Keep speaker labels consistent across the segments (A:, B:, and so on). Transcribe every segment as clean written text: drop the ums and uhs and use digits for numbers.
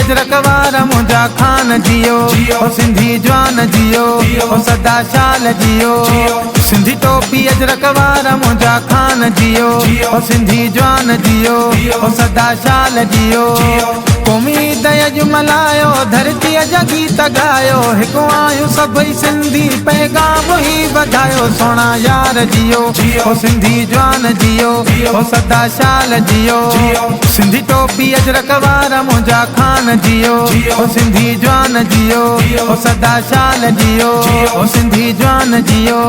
A: अजरक वारा मुंहिंजा खान जियो, ओ सिंधी जवान जियो, ओ सदा शाल जियो। सिंधी टोपी अजरक वारा मुंहिंजा खान जियो, ओ सिंधी जवान जियो, ओ सदा शाल जियो। क़ौमी दयज मल्हायो, धरतीअ जा गीत ॻायो, हिकु आहियूं सभई सिंधी पैगाम ही वधायो। सोणा यार जियो, ओ सिंधी जवान जियो, ओ सदा शाल जियो। सिंधी टोपी अजरक वारा मुंहिंजा खान जियो, ओ सिंधी जवान जियो, ओ सदा शाल जियो, ओ सिंधी जवान जियो।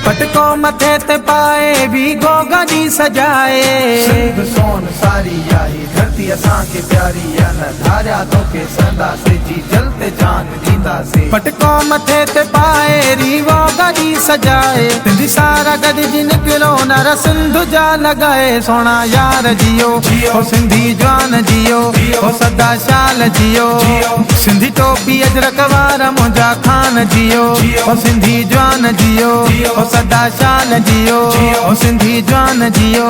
A: पटको मथे ते पाए भी गोगा जी सजाए,
B: सिंध सोन सारी आई धरती असांखे प्यारी या न धारिया तोखे संदासे जी जलते जान ॾींदासे।
A: पटको मथे ते पाए री गोगा जी सजाए, सिंधी सारा गॾिजी निकिरो नर सिंध जा लॻाए। सोणा यार जियो, ओ सिंधी जवान जियो, ओ सदा शाल जियो। सिंधी टोपी अजरक वारा मुंहिंजा खान जियो, ओ सिंधी जवान जियो, ओ सदा शाल जियो, ओ सिंधी जवान जियो।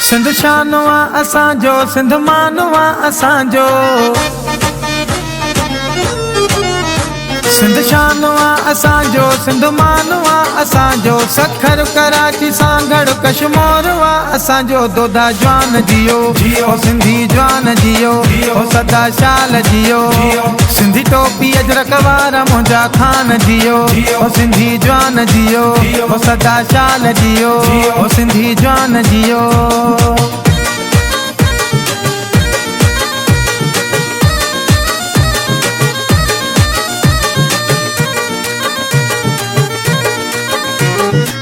A: सिंध शानो आ असांजो, सिंध मानो आ असांजो। सिंध शानो आ असांजो, सिंध मानो आ असांजो। सखर कराची सांगड़ कश्मीर आ असांजो। दोदा जवान जियो, ओ सिंधी जवान जियो, ओ सदा शाल जियो। सिंधी टोपी अजरक वारा मुंहिंजा खान जियो, ओ सिंधी जवान जियो, ओ सदा शाल जियो, ओ सिंधी जवान जियो।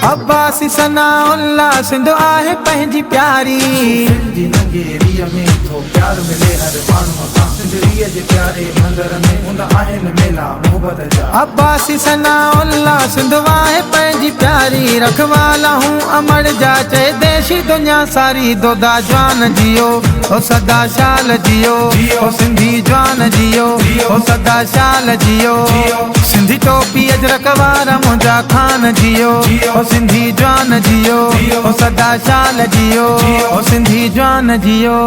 A: अब्बासी सनाउल्लाह सिंध आहे पंहिंजी प्यारी।
B: सिंधी नंगेरीअ में थो प्यार मिले हर माण्हूअ सां। सिंधड़ीअ जे प्यारे मंदर में हूंदा आहिनि मेला मोहबत जा।
A: अब्बासी सनाउल्लाह सिंध आहे पंहिंजी प्यारी। रखवाला हूं अमर जा चए देशी दुनिया सारी। दोदा जवान जियो, ओ सदा शाल जियो, ओ सिंधी जवान जियो, ओ सदा शाल जियो। सिंधी टोपी अजरक वारा मुंहिंजा खान जियो, ओ सिंधी जवान जियो, ओ सदा शाल जियो, ओ सिंधी जवान जियो।